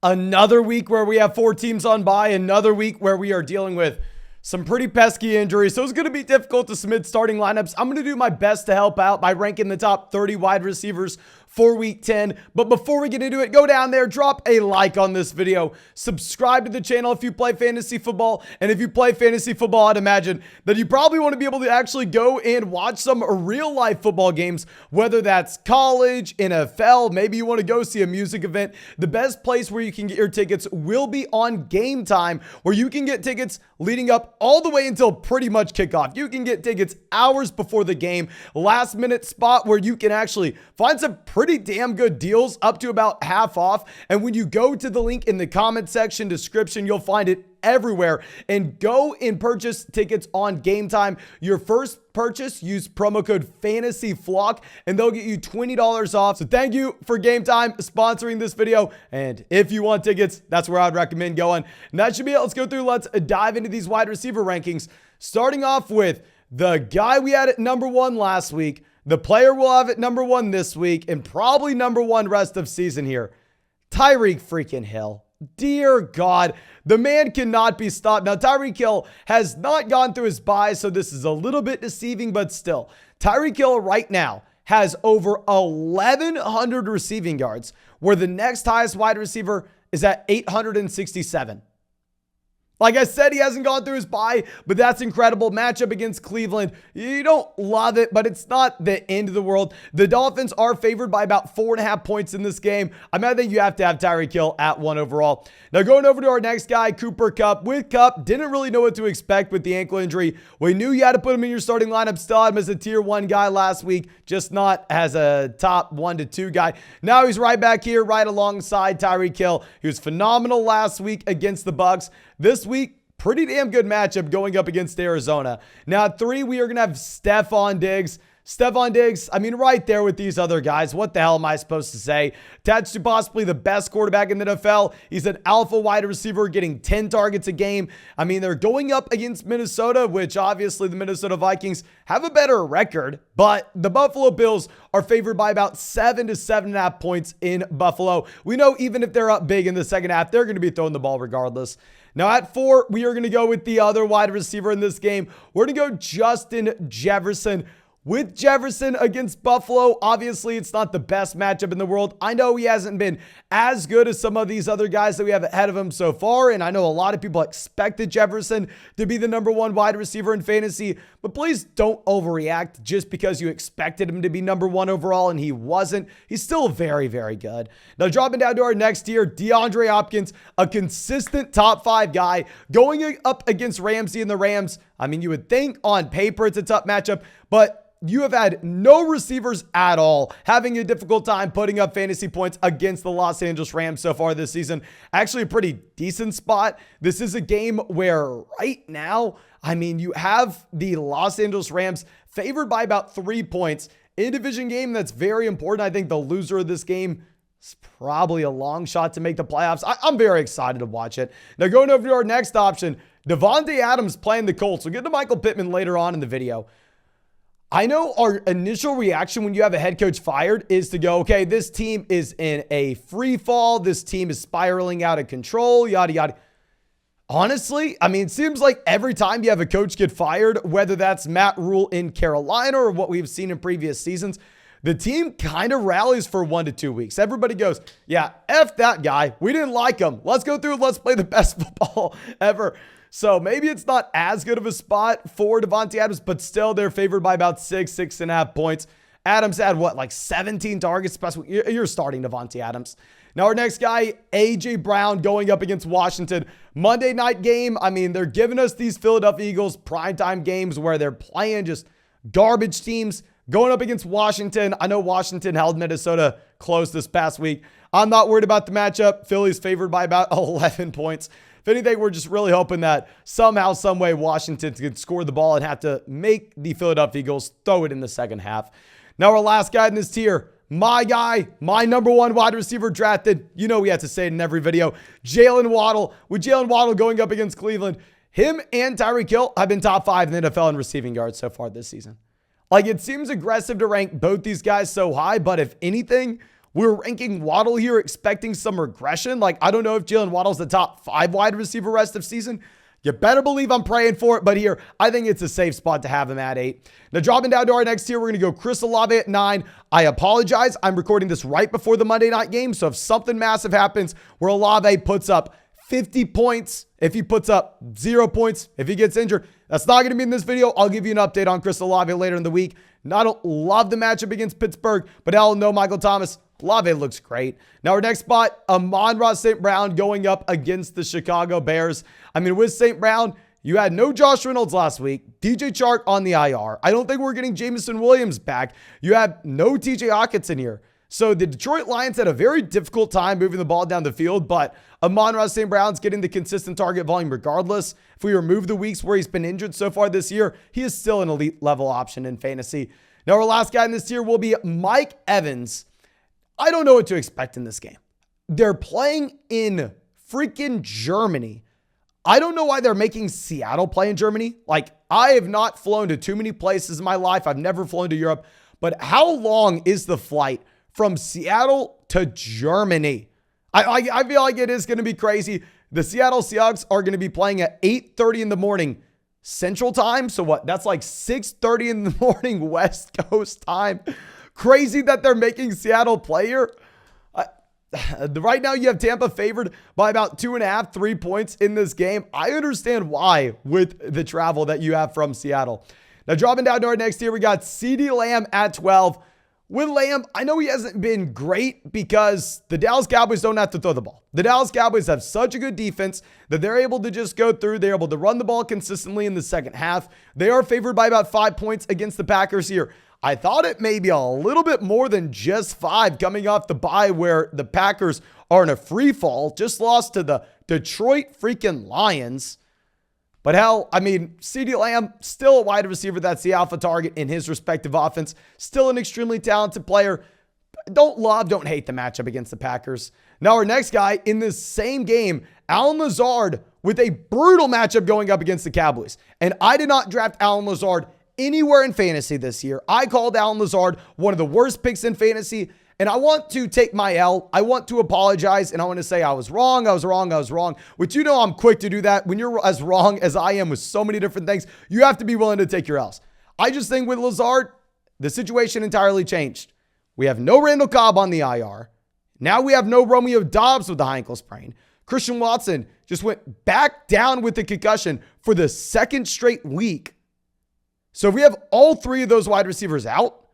Another week where we have 4 teams on bye. Another week where we are dealing with some pretty pesky injuries. So it's going to be difficult to submit starting lineups. I'm going to do my best to help out by ranking the top 30 wide receivers for week 10. But before we get into it, go down there, drop a like on this video, subscribe to the channel if you play fantasy football. And if you play fantasy football, I'd imagine that you probably want to be able to actually go and watch some real life football games, whether that's college, NFL, maybe you want to go see a music event. The best place where you can get your tickets will be on Game Time, where you can get tickets leading up all the way until pretty much kickoff. You can get tickets hours before the game, last minute spot where you can actually find some pretty damn good deals up to about half off. And when you go to the link in the comment section description, you'll find it everywhere. And go and purchase tickets on Game Time. Your first purchase, use promo code fantasyflock and they'll get you $20 off. So thank you for Game Time sponsoring this video. And if you want tickets, that's where I'd recommend going. And that should be it. Let's go through. Let's dive into these wide receiver rankings. Starting off with the guy we had at number 1 last week, the player we'll have at number 1 this week, and probably number 1 rest of season here, Tyreek freaking Hill. Dear God, the man cannot be stopped. Now, Tyreek Hill has not gone through his bye, so this is a little bit deceiving, but still, Tyreek Hill right now has over 1,100 receiving yards, where the next highest wide receiver is at 867. Like I said, he hasn't gone through his bye, but that's incredible. Matchup against Cleveland. You don't love it, but it's not the end of the world. The Dolphins are favored by about 4.5 points in this game. I think you have to have Tyreek Hill at 1 overall. Now going over to our next guy, Cooper Kupp. With Kupp, didn't really know what to expect with the ankle injury. We knew you had to put him in your starting lineup. Still had him as a tier 1 guy last week, just not as a top 1 to 2 guy. Now he's right back here, right alongside Tyreek Hill. He was phenomenal last week against the Bucs. This week, pretty damn good matchup going up against Arizona. Now at 3, we are going to have Stephon Diggs. Stephon Diggs, right there with these other guys. What the hell am I supposed to say? Attached to possibly the best quarterback in the NFL. He's an alpha wide receiver getting 10 targets a game. They're going up against Minnesota, which obviously the Minnesota Vikings have a better record, but the Buffalo Bills are favored by about 7 to 7.5 points in Buffalo. We know even if they're up big in the second half, they're going to be throwing the ball regardless. Now at 4, we are going to go with the other wide receiver in this game. We're going to go Justin Jefferson. With Jefferson against Buffalo, obviously it's not the best matchup in the world. I know he hasn't been as good as some of these other guys that we have ahead of him so far, and I know a lot of people expected Jefferson to be the number 1 wide receiver in fantasy, but please don't overreact just because you expected him to be number 1 overall and he wasn't. He's still very, very good. Now dropping down to our next tier, DeAndre Hopkins, a consistent top 5 guy going up against Ramsey and the Rams. You would think on paper it's a tough matchup, but you have had no receivers at all having a difficult time putting up fantasy points against the Los Angeles Rams so far this season. Actually, a pretty decent spot. This is a game where right now, you have the Los Angeles Rams favored by about 3 points. In a division game, that's very important. I think the loser of this game is probably a long shot to make the playoffs. I'm very excited to watch it. Now going over to our next option, Devontae Adams playing the Colts. We'll get to Michael Pittman later on in the video. I know our initial reaction when you have a head coach fired is to go, okay, this team is in a free fall. This team is spiraling out of control, yada, yada. Honestly, it seems like every time you have a coach get fired, whether that's Matt Rule in Carolina or what we've seen in previous seasons, the team kind of rallies for 1 to 2 weeks. Everybody goes, yeah, F that guy. We didn't like him. Let's go through and let's play the best football ever. So maybe it's not as good of a spot for Devontae Adams, but still they're favored by about 6.5 points. Adams had 17 targets? You're starting Devontae Adams. Now our next guy, A.J. Brown going up against Washington. Monday night game. They're giving us these Philadelphia Eagles primetime games where they're playing just garbage teams going up against Washington. I know Washington held Minnesota close this past week. I'm not worried about the matchup. Philly's favored by about 11 points. If anything, we're just really hoping that somehow, some way, Washington can score the ball and have to make the Philadelphia Eagles throw it in the second half. Now, our last guy in this tier, my guy, my number 1 wide receiver drafted. We have to say it in every video. Jalen Waddle. With Jalen Waddle going up against Cleveland, him and Tyreek Hill have been top 5 in the NFL in receiving yards so far this season. It seems aggressive to rank both these guys so high, but if anything, We're ranking Waddle here, expecting some regression. Like, I don't know if Jalen Waddle's the top 5 wide receiver rest of season. You better believe I'm praying for it, but here, I think it's a safe spot to have him at 8. Now, dropping down to our next tier, we're going to go Chris Olave at 9. I apologize. I'm recording this right before the Monday night game, so if something massive happens where Olave puts up 50 points, if he puts up 0 points, if he gets injured, that's not going to be in this video. I'll give you an update on Chris Olave later in the week. I don't love the matchup against Pittsburgh, but hell no, Michael Thomas. Olave looks great. Now, our next spot, Amon-Ra St. Brown going up against the Chicago Bears. I mean, with St. Brown, you had no Josh Reynolds last week. DJ Chark on the IR. I don't think we're getting Jameson Williams back. You have no TJ Hockenson here. So the Detroit Lions had a very difficult time moving the ball down the field, but Amon-Ra St. Brown's getting the consistent target volume regardless. If we remove the weeks where he's been injured so far this year, he is still an elite level option in fantasy. Now, our last guy in this tier will be Mike Evans. I don't know what to expect in this game. They're playing in freaking Germany. I don't know why they're making Seattle play in Germany. Like, I have not flown to too many places in my life. I've never flown to Europe. But how long is the flight from Seattle to Germany? I feel like it is going to be crazy. The Seattle Seahawks are going to be playing at 8:30 in the morning Central Time. So what? That's like 6:30 in the morning West Coast time. Crazy that they're making Seattle play here. Right now, you have Tampa favored by about 2.5, 3 points in this game. I understand why with the travel that you have from Seattle. Now, dropping down to our next tier, we got CeeDee Lamb at 12. With Lamb, I know he hasn't been great because the Dallas Cowboys don't have to throw the ball. The Dallas Cowboys have such a good defense that they're able to just go through. They're able to run the ball consistently in the second half. They are favored by about 5 points against the Packers here. I thought it may be a little bit more than just 5 coming off the bye where the Packers are in a free fall. Just lost to the Detroit freaking Lions. But hell, I mean, CeeDee Lamb, still a wide receiver that's the alpha target in his respective offense. Still an extremely talented player. Don't hate the matchup against the Packers. Now our next guy in this same game, Allen Lazard with a brutal matchup going up against the Cowboys. And I did not draft Allen Lazard anywhere in fantasy this year. I called Allen Lazard one of the worst picks in fantasy. And I want to take my L. I want to apologize. And I want to say I was wrong. Which, you know, I'm quick to do that. When you're as wrong as I am with so many different things, you have to be willing to take your L's. I just think with Lazard, the situation entirely changed. We have no Randall Cobb on the IR. Now we have no Romeo Doubs with the high ankle sprain. Christian Watson just went back down with the concussion for the second straight week. So if we have all 3 of those wide receivers out,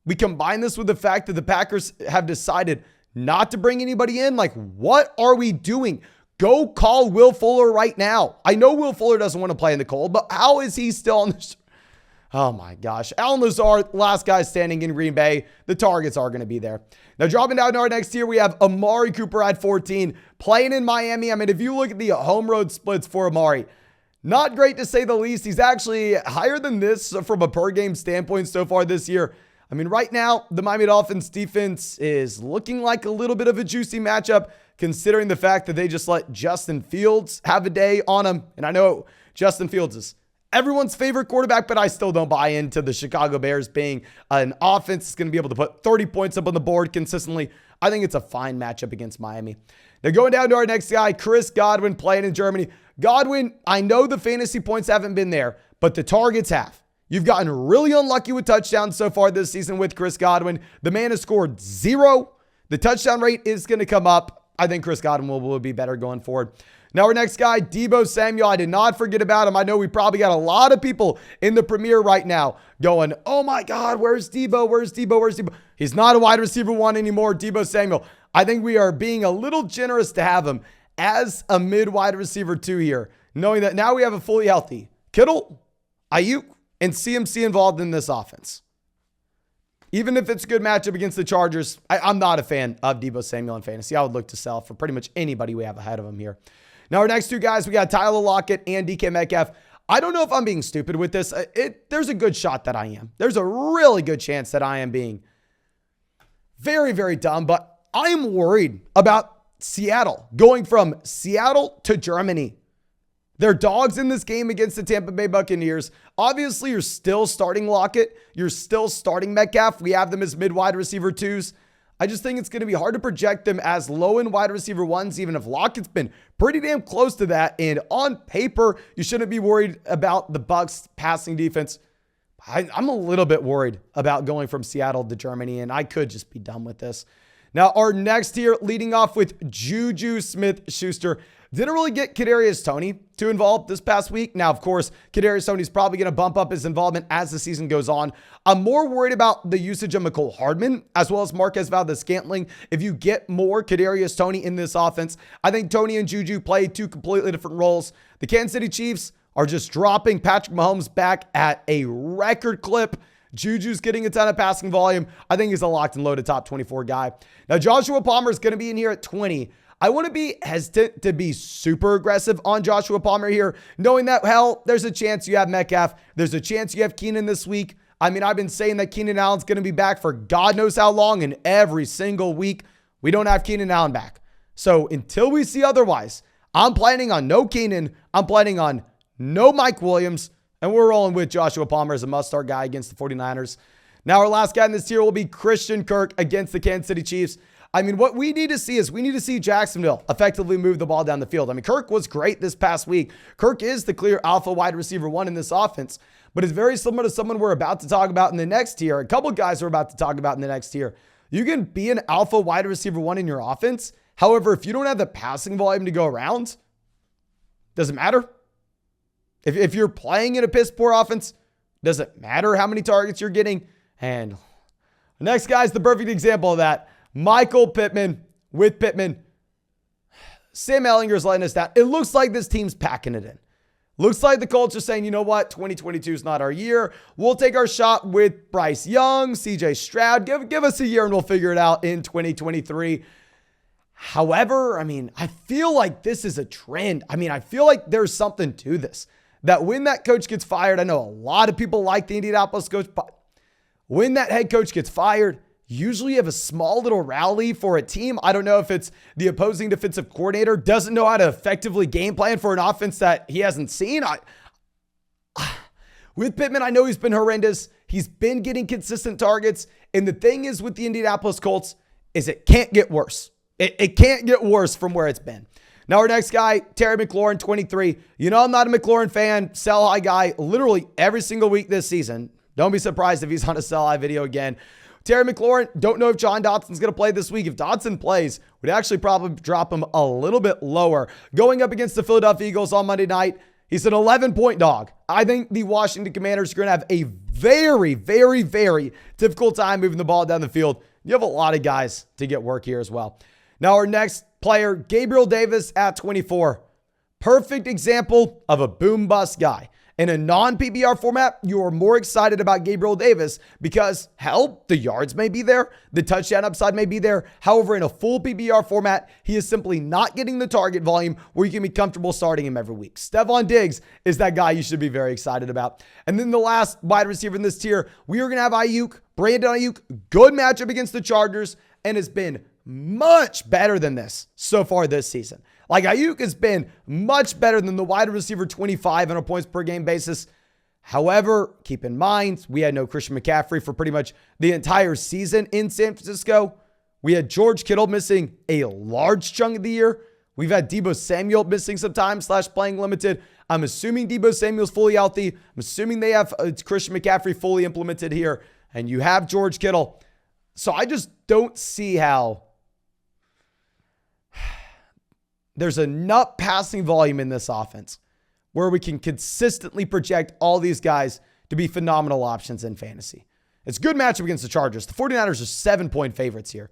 we combine this with the fact that the Packers have decided not to bring anybody in. Like, what are we doing? Go call Will Fuller right now. I know Will Fuller doesn't want to play in the cold, but how is he still on this? Oh my gosh. Allen Lazard, last guy standing in Green Bay. The targets are going to be there. Now, dropping down to our next tier, we have Amari Cooper at 14, playing in Miami. I mean, if you look at the home road splits for Amari, not great to say the least. He's actually higher than this from a per game standpoint so far this year. I mean, right now, the Miami Dolphins defense is looking like a little bit of a juicy matchup, considering the fact that they just let Justin Fields have a day on him. And I know Justin Fields is everyone's favorite quarterback, but I still don't buy into the Chicago Bears being an offense that's going to be able to put 30 points up on the board consistently. I think it's a fine matchup against Miami. Now, going down to our next guy, Chris Godwin playing in Germany. Godwin, I know the fantasy points haven't been there, but the targets have. You've gotten really unlucky with touchdowns so far this season with Chris Godwin. The man has scored 0. The touchdown rate is going to come up. I think Chris Godwin will be better going forward. Now, our next guy, Deebo Samuel. I did not forget about him. I know we probably got a lot of people in the premiere right now going, oh my God, where's Deebo? He's not a wide receiver 1 anymore, Deebo Samuel. I think we are being a little generous to have him as a mid wide receiver 2 here, knowing that now we have a fully healthy Kittle, Ayuk, and CMC involved in this offense. Even if it's a good matchup against the Chargers, I'm not a fan of Deebo Samuel in fantasy. I would look to sell for pretty much anybody we have ahead of him here. Now, our next 2 guys, we got Tyler Lockett and DK Metcalf. I don't know if I'm being stupid with this. There's a good shot that I am. There's a really good chance that I am being very, very dumb, but I am worried about Seattle going from Seattle to Germany. They're dogs in this game against the Tampa Bay Buccaneers. Obviously, you're still starting Lockett. You're still starting Metcalf. We have them as mid-wide receiver 2s. I just think it's going to be hard to project them as low in wide receiver ones, even if Lockett's been pretty damn close to that. And on paper, you shouldn't be worried about the Bucs passing defense. I'm a little bit worried about going from Seattle to Germany, and I could just be done with this. Now, our next tier, leading off with Juju Smith-Schuster. Didn't really get Kadarius Toney to involve this past week. Now, of course, Kadarius Toney's probably going to bump up his involvement as the season goes on. I'm more worried about the usage of McCole Hardman as well as Marquez Valdes-Scantling. If you get more Kadarius Toney in this offense, I think Toney and Juju play two completely different roles. The Kansas City Chiefs are just dropping Patrick Mahomes back at a record clip. Juju's getting a ton of passing volume. I think he's a locked and loaded top 24 guy. Now, Joshua Palmer is going to be in here at 20. I want to be hesitant to be super aggressive on Joshua Palmer here, knowing that, hell, there's a chance you have Metcalf. There's a chance you have Keenan this week. I mean, I've been saying that Keenan Allen's going to be back for God knows how long, and every single week, we don't have Keenan Allen back. So until we see otherwise, I'm planning on no Keenan. I'm planning on no Mike Williams, and we're rolling with Joshua Palmer as a must-start guy against the 49ers. Now, our last guy in this tier will be Christian Kirk against the Kansas City Chiefs. I mean, what we need to see is we need to see Jacksonville effectively move the ball down the field. I mean, Kirk was great this past week. Kirk is the clear alpha wide receiver one in this offense, but it's very similar to someone we're about to talk about in the next tier. A couple guys we're about to talk about in the next tier. You can be an alpha wide receiver one in your offense. However, if you don't have the passing volume to go around, doesn't matter. If you're playing in a piss poor offense, doesn't matter how many targets you're getting. And the next guy is the perfect example of that. Michael Pittman with Pittman. Sam Ehlinger's letting us down. It looks like this team's packing it in. Looks like the Colts are saying, you know what? 2022 is not our year. We'll take our shot with Bryce Young, CJ Stroud. Give us a year and we'll figure it out in 2023. However, I mean, I feel like this is a trend. I mean, I feel like there's something to this. That when that coach gets fired, I know a lot of people like the Indianapolis coach, but when that head coach gets fired, usually you have a small little rally for a team. I don't know if it's the opposing defensive coordinator doesn't know how to effectively game plan for an offense that he hasn't seen. With Pittman, I know he's been horrendous. He's been getting consistent targets. And the thing is with the Indianapolis Colts is it can't get worse. It can't get worse from where it's been. Now our next guy, Terry McLaurin, 23. You know I'm not a McLaurin fan, sell high guy literally every single week this season. Don't be surprised if he's on a sell high video again. Terry McLaurin, don't know if John Dotson's going to play this week. If Dotson plays, we'd actually probably drop him a little bit lower. Going up against the Philadelphia Eagles on Monday night, he's an 11-point dog. I think the Washington Commanders are going to have a very, very, very difficult time moving the ball down the field. You have a lot of guys to get work here as well. Now our next player, Gabriel Davis at 24. Perfect example of a boom-bust guy. In a non-PPR format, you are more excited about Gabriel Davis because, hell, the yards may be there, the touchdown upside may be there. However, in a full PPR format, he is simply not getting the target volume where you can be comfortable starting him every week. Stephon Diggs is that guy you should be very excited about. And then the last wide receiver in this tier, we are going to have Ayuk, Brandon Ayuk, good matchup against the Chargers, and has been much better than this so far this season. Like Ayuk has been much better than the wide receiver 25 on a points per game basis. However, keep in mind, we had no Christian McCaffrey for pretty much the entire season in San Francisco. We had George Kittle missing a large chunk of the year. We've had Deebo Samuel missing some time / playing limited. I'm assuming Deebo Samuel's fully healthy. I'm assuming they have Christian McCaffrey fully implemented here. And you have George Kittle. So I just don't see how there's enough passing volume in this offense where we can consistently project all these guys to be phenomenal options in fantasy. It's a good matchup against the Chargers. The 49ers are 7-point favorites here.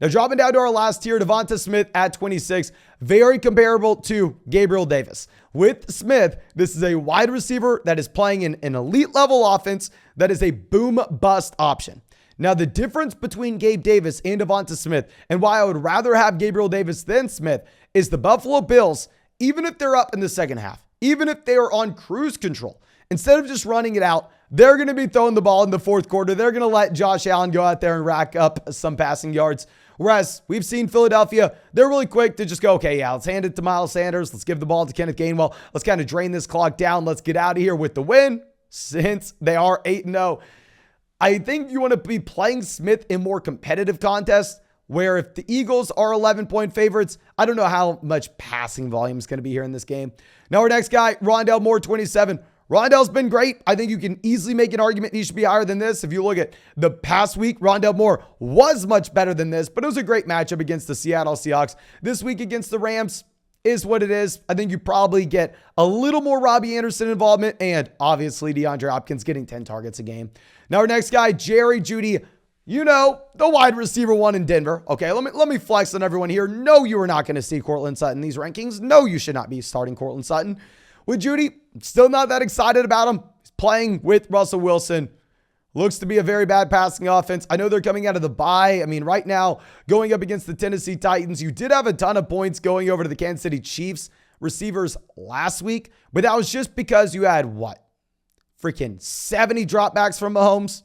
Now dropping down to our last tier, Devonta Smith at 26. Very comparable to Gabriel Davis. With Smith, this is a wide receiver that is playing in an elite level offense that is a boom bust option. Now, the difference between Gabe Davis and Devonta Smith, and why I would rather have Gabriel Davis than Smith, is the Buffalo Bills, even if they're up in the second half, even if they are on cruise control, instead of just running it out, they're going to be throwing the ball in the fourth quarter. They're going to let Josh Allen go out there and rack up some passing yards. Whereas we've seen Philadelphia, they're really quick to just go, okay, yeah, let's hand it to Miles Sanders. Let's give the ball to Kenneth Gainwell. Let's kind of drain this clock down. Let's get out of here with the win since they are 8-0. I think you want to be playing Smith in more competitive contests where if the Eagles are 11-point favorites, I don't know how much passing volume is going to be here in this game. Now our next guy, Rondale Moore, 27. Rondale's been great. I think you can easily make an argument he should be higher than this. If you look at the past week, Rondale Moore was much better than this, but it was a great matchup against the Seattle Seahawks. This week against the Rams is what it is. I think you probably get a little more Robbie Anderson involvement and obviously DeAndre Hopkins getting 10 targets a game. Now our next guy, Jerry Jeudy, you know, the wide receiver one in Denver. Okay, let me flex on everyone here. No, you are not going to see Courtland Sutton in these rankings. No, you should not be starting Courtland Sutton. With Jeudy, still not that excited about him. He's playing with Russell Wilson. Looks to be a very bad passing offense. I know they're coming out of the bye. I mean, right now, going up against the Tennessee Titans, you did have a ton of points going over to the Kansas City Chiefs receivers last week, but that was just because you had what? Freaking 70 dropbacks from Mahomes.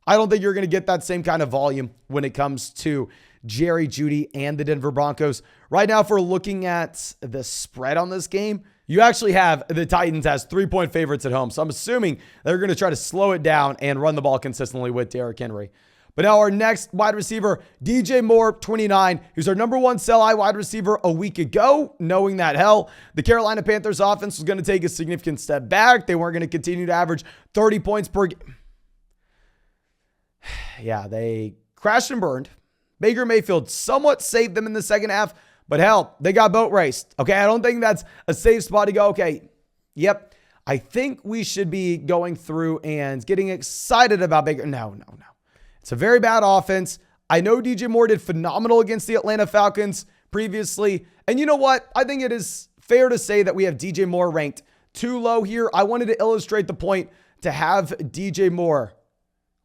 I don't think you're going to get that same kind of volume when it comes to Jerry Jeudy and the Denver Broncos. Right now, if we're looking at the spread on this game, you actually have the Titans as 3-point favorites at home. So I'm assuming they're going to try to slow it down and run the ball consistently with Derrick Henry. But now our next wide receiver, DJ Moore, 29. He was our number one sell-high wide receiver a week ago, knowing that, hell, the Carolina Panthers offense was going to take a significant step back. They weren't going to continue to average 30 points per game. Yeah, they crashed and burned. Baker Mayfield somewhat saved them in the second half, but hell, they got boat raced. Okay, I don't think that's a safe spot to go. Okay, yep, I think we should be going through and getting excited about Baker. No. It's a very bad offense. I know DJ Moore did phenomenal against the Atlanta Falcons previously, and you know what? I think it is fair to say that we have DJ Moore ranked too low here. I wanted to illustrate the point to have DJ Moore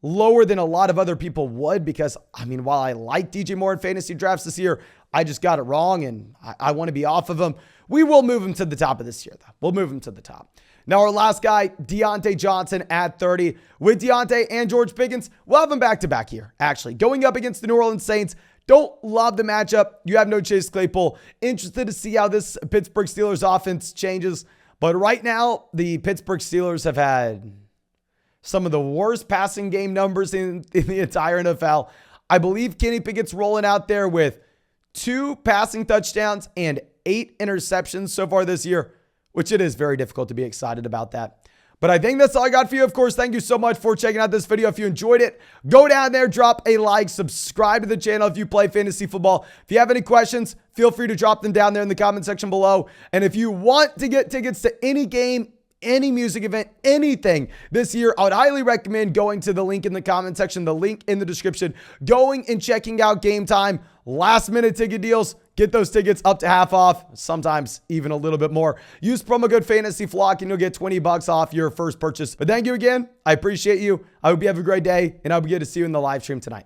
lower than a lot of other people would because, I mean, while I like DJ Moore in fantasy drafts this year, I just got it wrong and I want to be off of him. We will move him to the top of this year, though. We'll move him to the top. Now, our last guy, Deontay Johnson at 30. With Deontay and George Pickens, we'll have them back-to-back here, actually. Going up against the New Orleans Saints, don't love the matchup. You have no Chase Claypool. Interested to see how this Pittsburgh Steelers offense changes. But right now, the Pittsburgh Steelers have had some of the worst passing game numbers in the entire NFL. I believe Kenny Pickett's rolling out there with 2 passing touchdowns and 8 interceptions so far this year, which it is very difficult to be excited about that. But I think that's all I got for you. Of course, thank you so much for checking out this video. If you enjoyed it, go down there, drop a like, subscribe to the channel if you play fantasy football. If you have any questions, feel free to drop them down there in the comment section below. And if you want to get tickets to any game, any music event, anything this year, I would highly recommend going to the link in the comment section, the link in the description, going and checking out Game Time. Last minute ticket deals. Get those tickets up to half off, sometimes even a little bit more. Use promo code FANTASYFLOCK and you'll get $20 off your first purchase. But thank you again. I appreciate you. I hope you have a great day and I'll be good to see you in the live stream tonight.